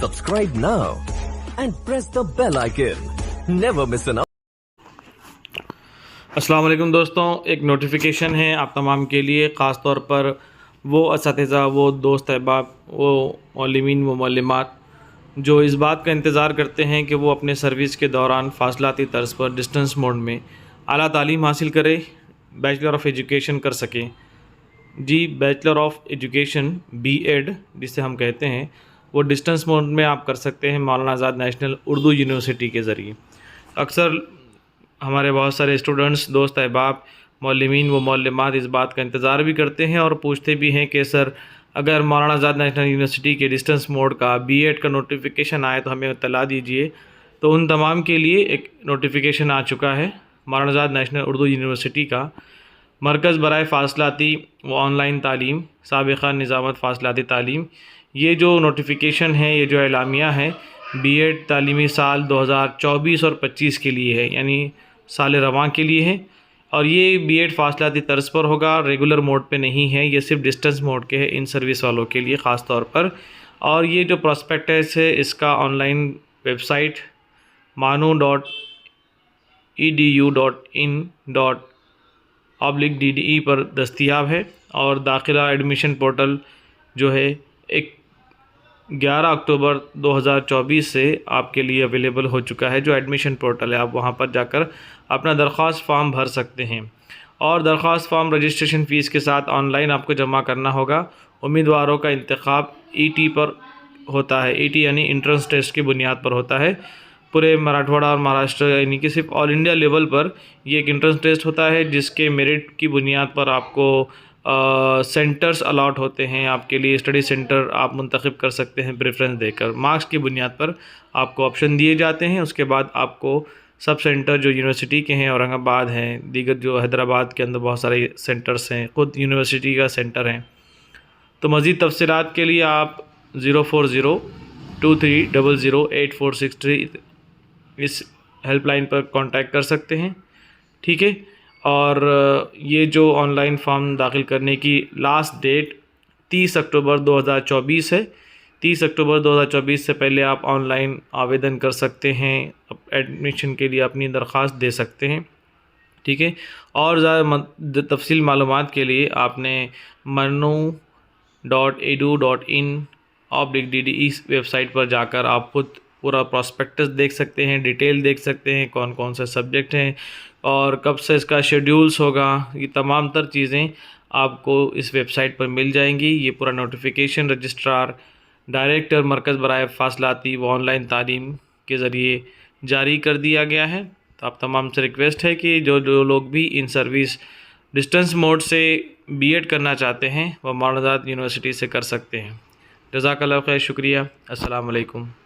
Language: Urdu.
Subscribe now and press the bell icon. Never miss an السلام علیکم دوستوں، ایک نوٹیفیکیشن ہے آپ تمام کے لیے، خاص طور پر وہ اساتذہ، وہ دوست احباب، وہ معلمین و معلمات جو اس بات کا انتظار کرتے ہیں کہ وہ اپنے سروس کے دوران فاصلاتی طرز پر ڈسٹنس موڈ میں اعلیٰ تعلیم حاصل کرے، بیچلر آف ایجوکیشن کر سکیں۔ جی، بیچلر آف ایجوکیشن BEd جسے ہم کہتے ہیں، وہ ڈسٹنس موڈ میں آپ کر سکتے ہیں مولانا آزاد نیشنل اردو یونیورسٹی کے ذریعے۔ اکثر ہمارے بہت سارے اسٹوڈنٹس، دوست احباب، معلمین و معلمات اس بات کا انتظار بھی کرتے ہیں اور پوچھتے بھی ہیں کہ سر اگر مولانا آزاد نیشنل یونیورسٹی کے ڈسٹنس موڈ کا BEd کا نوٹیفیکیشن آئے تو ہمیں اطلاع دیجیے۔ تو ان تمام کے لیے ایک نوٹیفیکیشن آ چکا ہے مولانا آزاد نیشنل اردو یونیورسٹی کا، مرکز برائے فاصلاتی و آن لائن تعلیم، سابقہ نظامت فاصلاتی تعلیم۔ یہ جو نوٹیفیکیشن ہے، یہ جو اعلامیہ ہے، BEd تعلیمی سال 2024 اور 25 کے لیے ہے، یعنی سال رواں کے لیے ہے، اور یہ BEd فاصلاتی طرز پر ہوگا، ریگولر موڈ پہ نہیں ہے، یہ صرف ڈسٹنس موڈ کے ہے ان سروس والوں کے لیے خاص طور پر۔ اور یہ جو پراسپیکٹس ہے اس کا online website manu.edu.in/DDE پر دستیاب ہے، اور داخلہ ایڈمیشن پورٹل جو ہے 11 اکتوبر 2024 سے آپ کے لیے اویلیبل ہو چکا ہے۔ جو ایڈمیشن پورٹل ہے، آپ وہاں پر جا کر اپنا درخواست فارم بھر سکتے ہیں، اور درخواست فارم رجسٹریشن فیس کے ساتھ آن لائن آپ کو جمع کرنا ہوگا۔ امیدواروں کا انتخاب ET پر ہوتا ہے، ET یعنی انٹرنس ٹیسٹ کی بنیاد پر ہوتا ہے۔ پورے مراٹھواڑہ اور مہاراشٹر یعنی کہ صرف آل انڈیا لیول پر یہ ایک انٹرنس ٹیسٹ ہوتا ہے، جس کے میرٹ کی بنیاد پر آپ کو سینٹرز الاٹ ہوتے ہیں، آپ کے لیے اسٹڈی سینٹر آپ منتخب کر سکتے ہیں پریفرنس دے کر۔ مارکس کی بنیاد پر آپ کو آپشن دیے جاتے ہیں، اس کے بعد آپ کو سب سینٹر جو یونیورسٹی کے ہیں، اورنگ آباد ہیں، دیگر جو حیدرآباد کے اندر بہت سارے سینٹرز ہیں، خود یونیورسٹی کا سینٹر ہیں۔ تو مزید تفصیلات کے لیے آپ 04023008463 اس ہیلپ لائن پر کانٹیکٹ کر سکتے ہیں، ٹھیک ہے۔ اور یہ جو آن لائن فارم داخل کرنے کی لاسٹ ڈیٹ 30 اکتوبر 2024 ہے۔ 30 اکتوبر 2024 سے پہلے آپ آن لائن آویدن کر سکتے ہیں، ایڈمیشن کے لیے اپنی درخواست دے سکتے ہیں، ٹھیک ہے۔ اور زیادہ تفصیل معلومات کے لیے آپ نے manu.edu.in/DDE ویب سائٹ پر جا کر آپ خود پورا پراسپیکٹس دیکھ سکتے ہیں، ڈیٹیل دیکھ سکتے ہیں، کون کون سے سبجیکٹ ہیں اور کب سے اس کا شیڈیولز ہوگا، یہ تمام تر چیزیں آپ کو اس ویب سائٹ پر مل جائیں گی۔ یہ پورا نوٹیفیکیشن رجسٹرار ڈائریکٹر مرکز برائے فاصلاتی و آن لائن تعلیم کے ذریعے جاری کر دیا گیا ہے۔ تو آپ تمام سے ریکویسٹ ہے کہ جو لوگ بھی ان سروس ڈسٹنس موڈ سے BEd کرنا چاہتے ہیں وہ مولانا آزاد یونیورسٹی سے کر سکتے ہیں۔ جزاک اللہ خیر، شکریہ، السلام علیکم۔